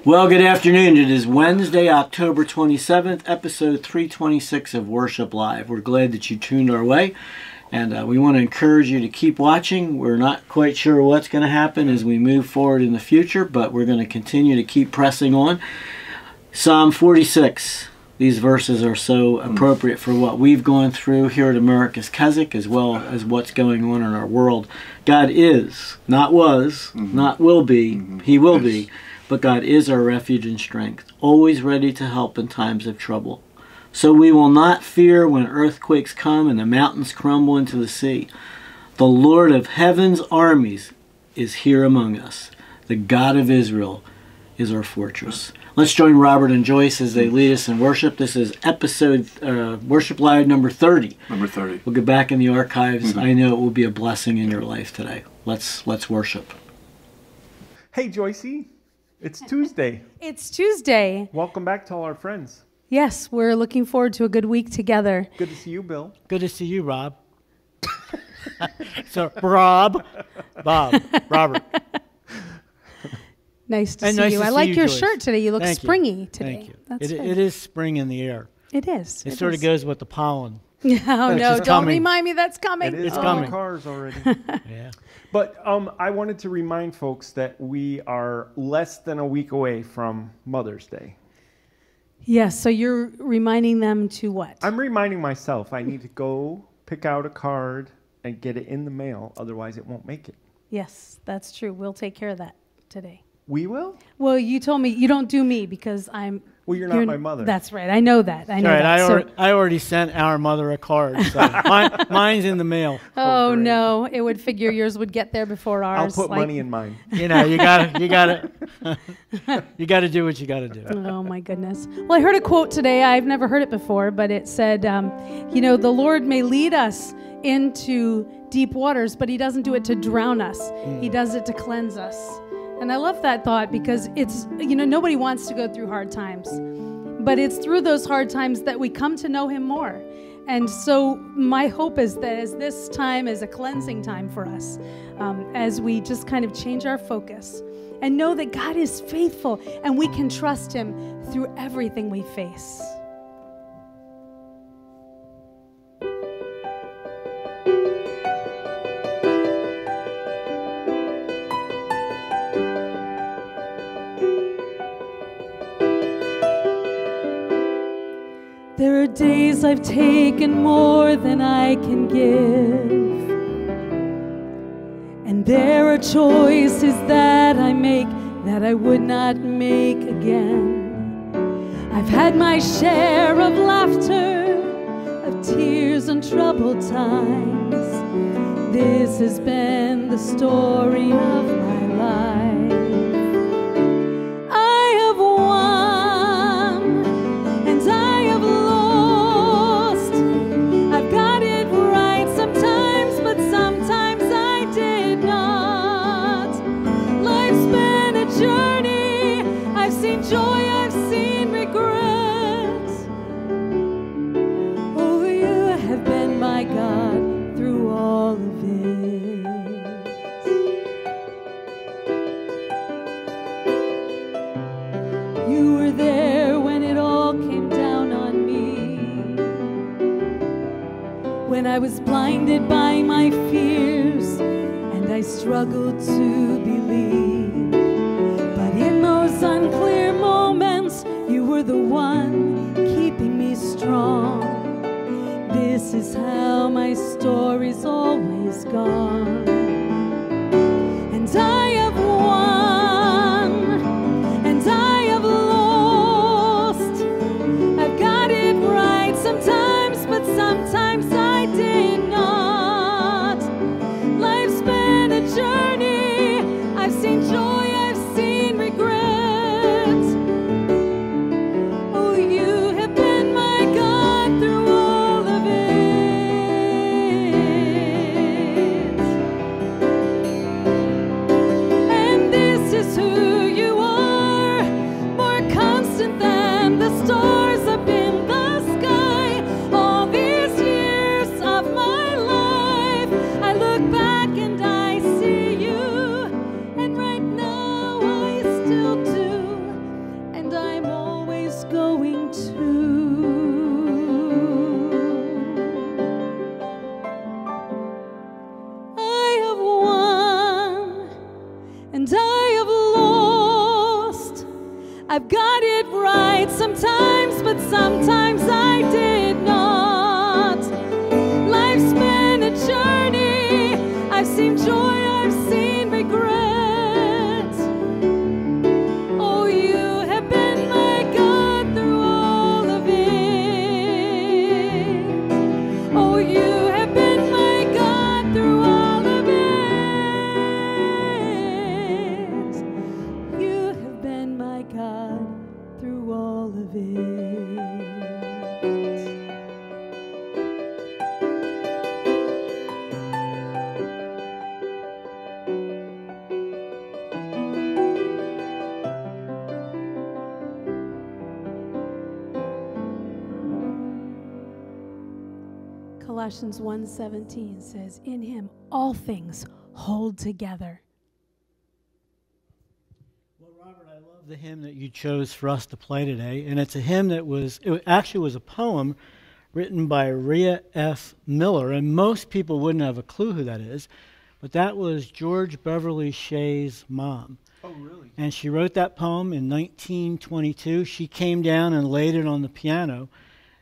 Well, good afternoon. It is Wednesday, October 27th, episode 326 of Worship Live. We're glad that you tuned our way, and we want to encourage you to keep watching. We're not quite sure what's going to happen as we move forward in the future, but we're going to continue to keep pressing on. Psalm 46. These verses are so appropriate for what we've gone through here at America's Keswick, as well as what's going on in our world. God is, not was, not will be, He will be. But God is our refuge and strength, always ready to help in times of trouble. So we will not fear when earthquakes come and the mountains crumble into the sea. The Lord of heaven's armies is here among us. The God of Israel is our fortress. Let's join Robert and Joyce as they lead us in worship. This is episode Worship Live number 30. Number 30. We'll get back in the archives. I know it will be a blessing in your life today. Let's worship. Hey, Joycey. It's Tuesday. It's Tuesday. Welcome back to all our friends. Yes, we're looking forward to a good week together. Good to see you, Bill. Good to see you, Rob. So, Robert. Nice to see nice you. to I see like you, your Joyce. shirt today. You look Thank springy today. Thank you. That's good. It is spring in the air. It is. It sort of goes with the pollen. Oh, no, don't coming. remind me that's coming. It is It's on coming. the cars already. Yeah. But I wanted to remind folks that we are less than a week away from Mother's Day. Yes, so you're reminding them to what? I'm reminding myself I need to go pick out a card and get it in the mail. Otherwise, it won't make it. Yes, that's true. We'll take care of that today. We will? Well, you told me you don't do me because I'm... Well, you're not my mother. That's right. I know that. I know All right, that. I already sent our mother a card, so mine's in the mail. Oh, great. no. It would figure yours would get there before I'll ours. put money in mine. You know, you gotta do what you gotta do. Oh, my goodness. Well, I heard a quote today. I've never heard it before, but it said, the Lord may lead us into deep waters, but He doesn't do it to drown us. He does it to cleanse us. And I love that thought because it's, nobody wants to go through hard times. But it's through those hard times that we come to know Him more. And so my hope is that as this time is a cleansing time for us, as we just kind of change our focus and know that God is faithful and we can trust Him through everything we face. There are days I've taken more than I can give, and there are choices that I make that I would not make again. I've had my share of laughter, of tears and troubled times. This has been the story of my life. I have won and I have lost. I've got it right sometimes, but sometimes I did not. Life's been a journey. I've seen joy, I've seen regret. Oh, you have been my God through all of it. You were there when it all came down on me, when I was blinded by my fears and I struggled to believe. But in those unclear moments, you were the one keeping me strong. This is how my story's always gone. And I have won, and I have lost. I've got it right sometimes, but sometimes I did not. Life's been a journey. I've seen joy, I've seen regret. Oh, you have been my God through all of it. I've got it right sometimes, but sometimes I did not. Life's been a journey. I've seen joy, I've seen regret. Oh, you have been my God through all of it. Oh, you have been my God through all of it. You have been my God through all of it. Colossians 1:17 says, in him all things hold together. Well, Robert, I love the hymn that you chose for us to play today, and it's a hymn that it actually was a poem written by Rhea F. Miller, and most people wouldn't have a clue who that is, but that was George Beverly Shay's mom. Oh, really? And she wrote that poem in 1922. She came down and laid it on the piano,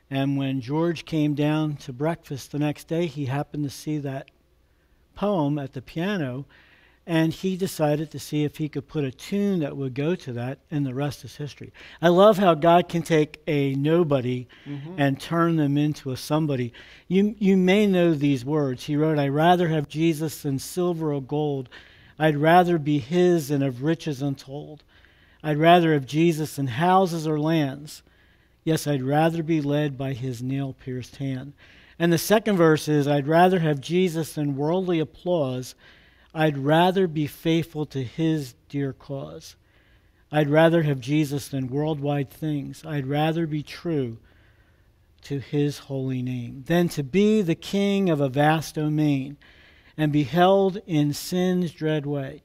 and when George came down to breakfast the next day, he happened to see that poem at the piano, and he decided to see if he could put a tune that would go to that, and the rest is history. I love how God can take a nobody and turn them into a somebody. You may know these words. He wrote, I'd rather have Jesus than silver or gold. I'd rather be his than of riches untold. I'd rather have Jesus than houses or lands. Yes, I'd rather be led by his nail-pierced hand. And the second verse is, I'd rather have Jesus than worldly applause. I'd rather be faithful to his dear cause. I'd rather have Jesus than worldwide things. I'd rather be true to his holy name than to be the king of a vast domain and be held in sin's dread way.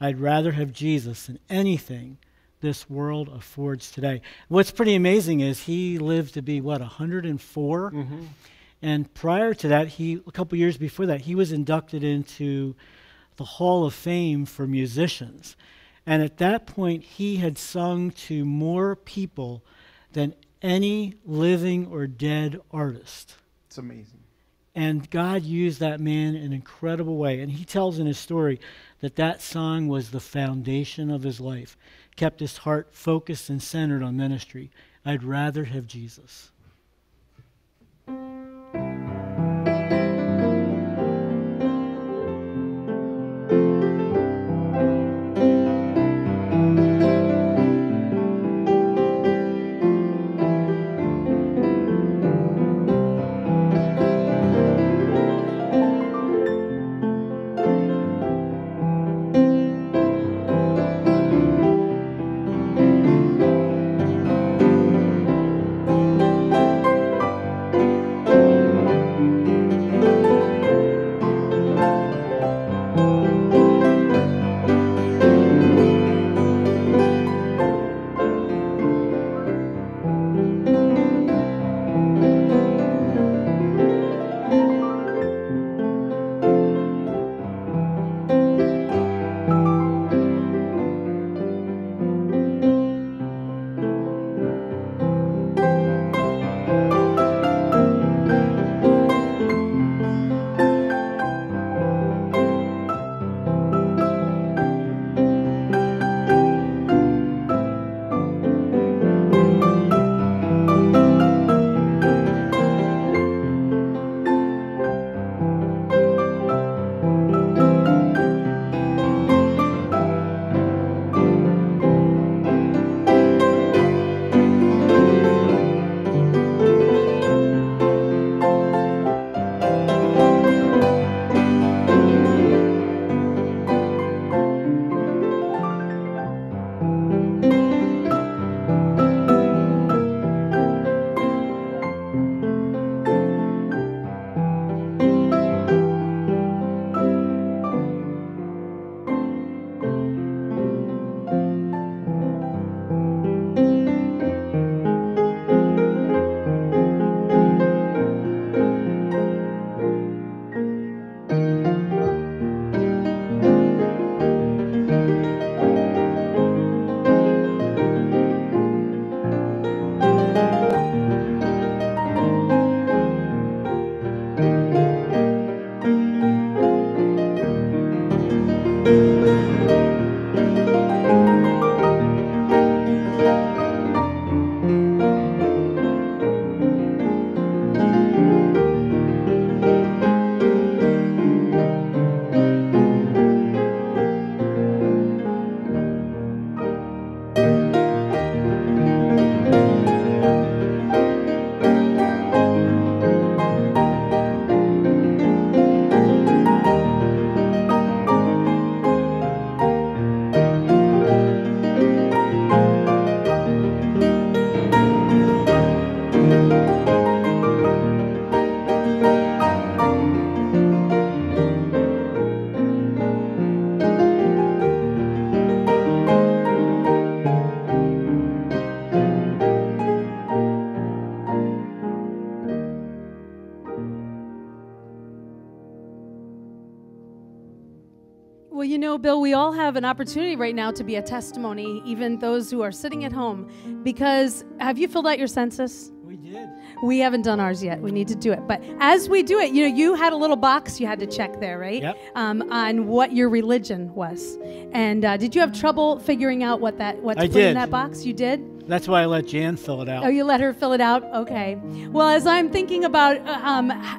I'd rather have Jesus than anything this world affords today. What's pretty amazing is he lived to be, 104? And prior to that, a couple years before that, he was inducted into the Hall of Fame for musicians. And at that point, he had sung to more people than any living or dead artist. It's amazing. And God used that man in an incredible way. And he tells in his story that song was the foundation of his life, kept his heart focused and centered on ministry. I'd rather have Jesus. Well, you know, Bill, we all have an opportunity right now to be a testimony, even those who are sitting at home. Because have you filled out your census? We did. We haven't done ours yet. We need to do it. But as we do it, you know, you had a little box you had to check there, right? Yep. On what your religion was. And did you have trouble figuring out what to put did. in that box? You did? That's why I let Jan fill it out. Oh, you let her fill it out? Okay. Well, as I'm thinking about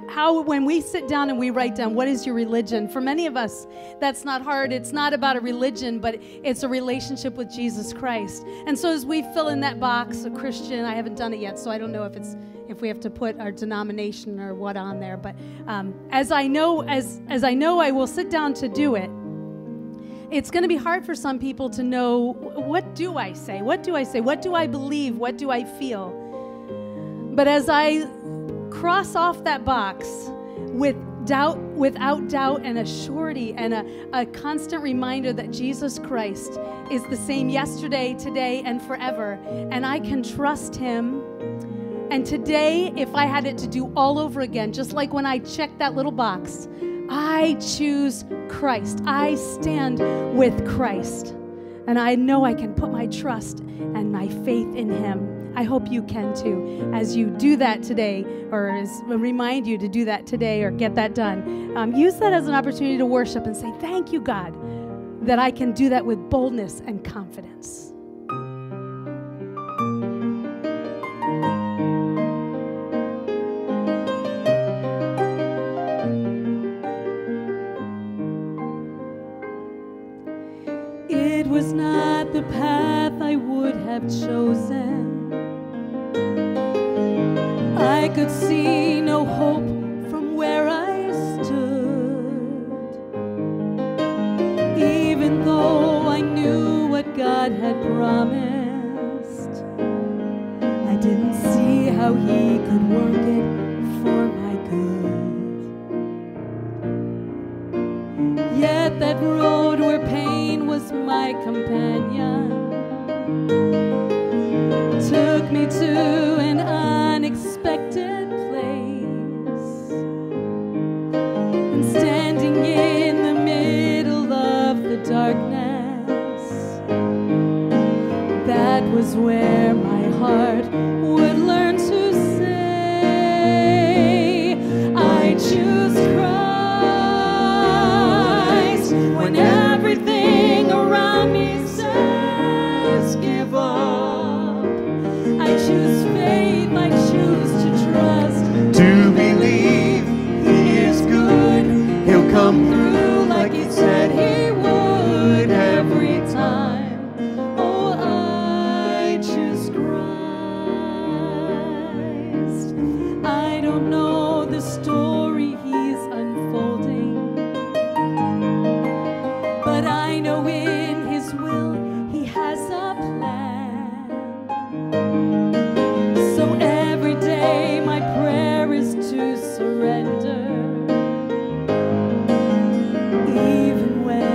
how when we sit down and we write down what is your religion, for many of us, that's not hard. It's not about a religion, but it's a relationship with Jesus Christ. And so as we fill in that box, a Christian, I haven't done it yet, so I don't know if we have to put our denomination or what on there. But as I know I will sit down to do it, it's going to be hard for some people to know, what do I say? What do I say? What do I believe? What do I feel? But as I cross off that box without doubt and a surety and a constant reminder that Jesus Christ is the same yesterday, today, and forever, and I can trust him. And today, if I had it to do all over again, just like when I checked that little box, I choose Christ. I stand with Christ. And I know I can put my trust and my faith in him. I hope you can too. As you do that today, or remind you to do that today or get that done, use that as an opportunity to worship and say, thank you, God, that I can do that with boldness and confidence. It was not the path I would have chosen. I could see no hope from where I stood. Even though I knew what God had promised, I didn't see how he could work it for my good. Yet that road where pain was my companion took me to an unexpected place, and standing in the middle of the darkness, that was where my heart would learn to say, I choose Christ. When everything around me says give up, I choose faith, I choose to trust, To believe he is good, he'll come through like he said he would every time. Oh, I choose Christ. I don't know the story he's unfolding, but I know in his will he has a plan. So every day my prayer is to surrender, even when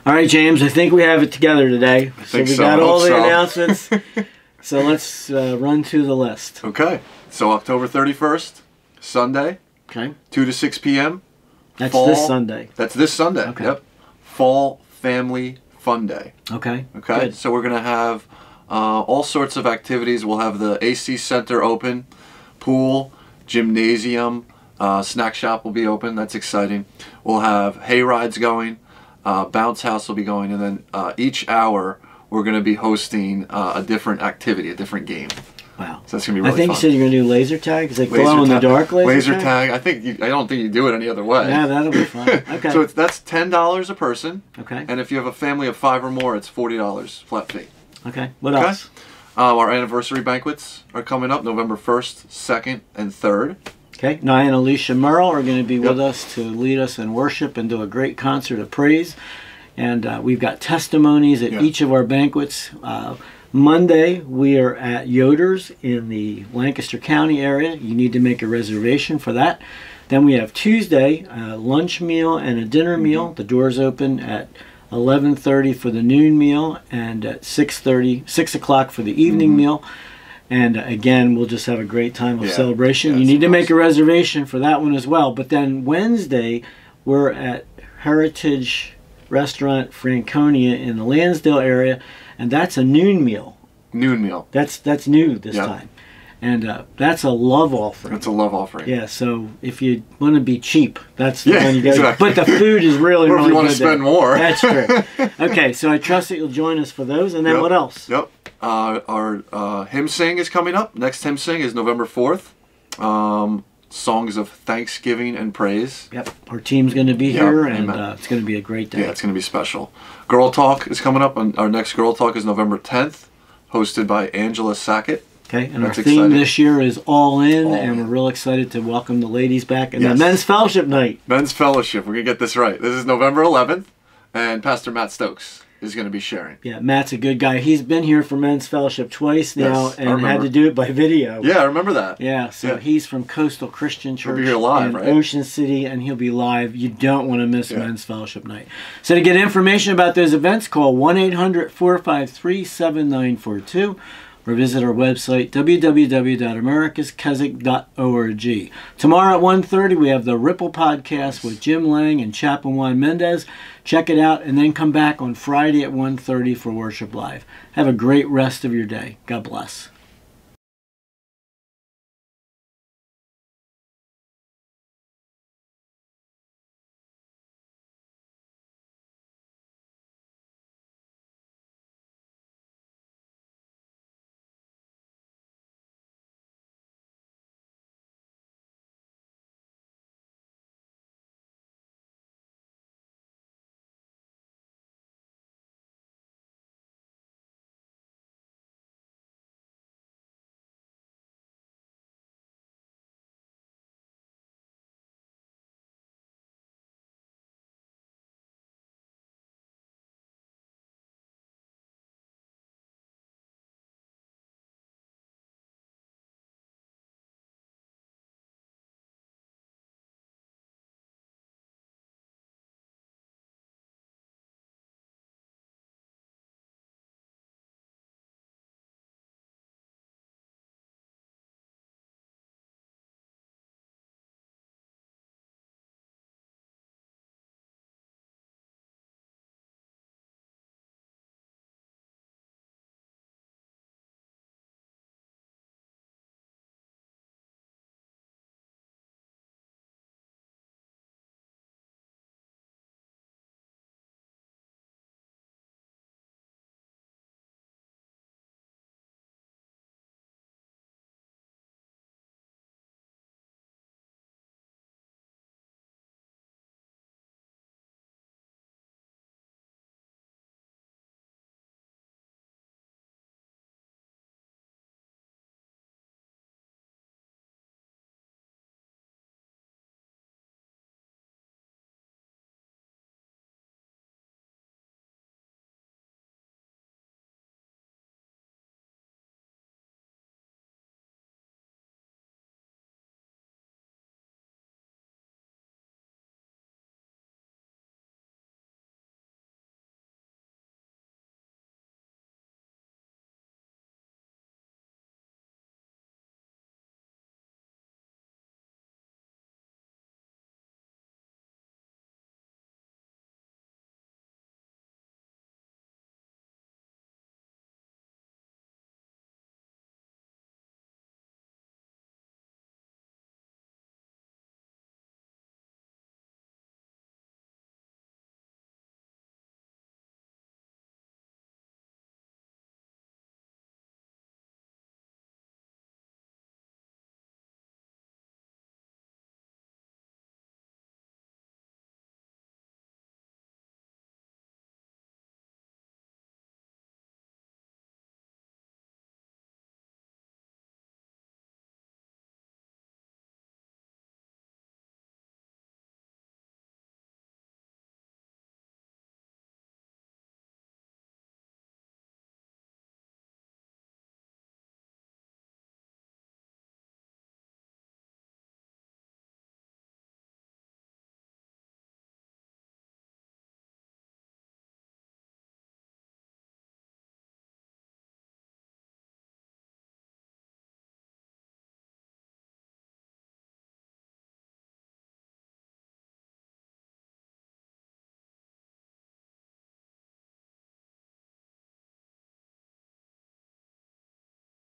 All right, James, I think we have it together today. I think we so. got I all hope the so. announcements. So let's run through the list. Okay. So October 31st, Sunday, Okay. 2 to 6 p.m. That's Fall- this Sunday. That's this Sunday. Okay. Yep. Fall Family Fun Day. Okay. Okay. Good. So we're going to have all sorts of activities. We'll have the AC Center open, pool, gymnasium, snack shop will be open. That's exciting. We'll have hay rides going, bounce house will be going, and then each hour we're going to be hosting a different activity, a different game. Wow. So that's going to be really I think fun. you said you're going to do laser tag. Is it Laser glow in the tag- dark laser tag. I don't think you do it any other way. Yeah, that'll be fun. Okay. So that's $10 a person, Okay. and if you have a family of 5 or more, it's $40 flat fee. Okay. What Okay. else? Our anniversary banquets are coming up November 1st, 2nd, and 3rd. Okay. Nye and Alicia Merle are going to be Yep. with us to lead us in worship and do a great concert of praise. And we've got testimonies at Yeah. each of our banquets. Monday, we are at Yoder's in the Lancaster County area. You need to make a reservation for that. Then we have Tuesday, a lunch meal and a dinner meal. The doors open at 11:30 for the noon meal and at 6 o'clock for the evening meal. And again, we'll just have a great time of Yeah. celebration. Yeah, You it's need to make a awesome. reservation for that one as well. But then Wednesday, we're at Heritage Restaurant Franconia in the Lansdale area, and that's a noon meal. Noon meal. That's new this Yeah. time. And that's a love offering. It's a love offering. Yeah, so if you want to be cheap, that's the Yeah, one you got. exactly. But the food is really, Or if really you want to good there. spend more. That's true. Okay, so I trust that you'll join us for those. And then Yep. what else? Yep. Our hymn sing is coming up. Next hymn sing is November 4th. Songs of thanksgiving and praise. Yep, our team's going to be Yep, here, and amen. it's going to be a great day. Yeah, it's going to be special. Girl Talk is coming up. And our next Girl Talk is November 10th, hosted by Angela Sackett. Okay, and That's our theme exciting. this year is All In, All and In. we're real excited to welcome the ladies back. And Yes. the Men's Fellowship Night. Men's Fellowship. We're going to get this right. This is November 11th, and Pastor Matt Stokes is going to be sharing. Yeah, Matt's a good guy. He's been here for Men's Fellowship twice now, Yes, I and had remember. to do it by video. Yeah, I remember that. Yeah, so Yeah. he's from Coastal Christian Church be here live, in right? Ocean City, and he'll be live. You don't want to miss Yeah. Men's Fellowship Night. So to get information about those events, call 1-800-453-7942 or visit our website, www.americaskeswick.org. Tomorrow at 1:30, we have the Ripple Podcast with Jim Lang and Chaplain Juan Mendez. Check it out, and then come back on Friday at 1:30 for Worship Live. Have a great rest of your day. God bless.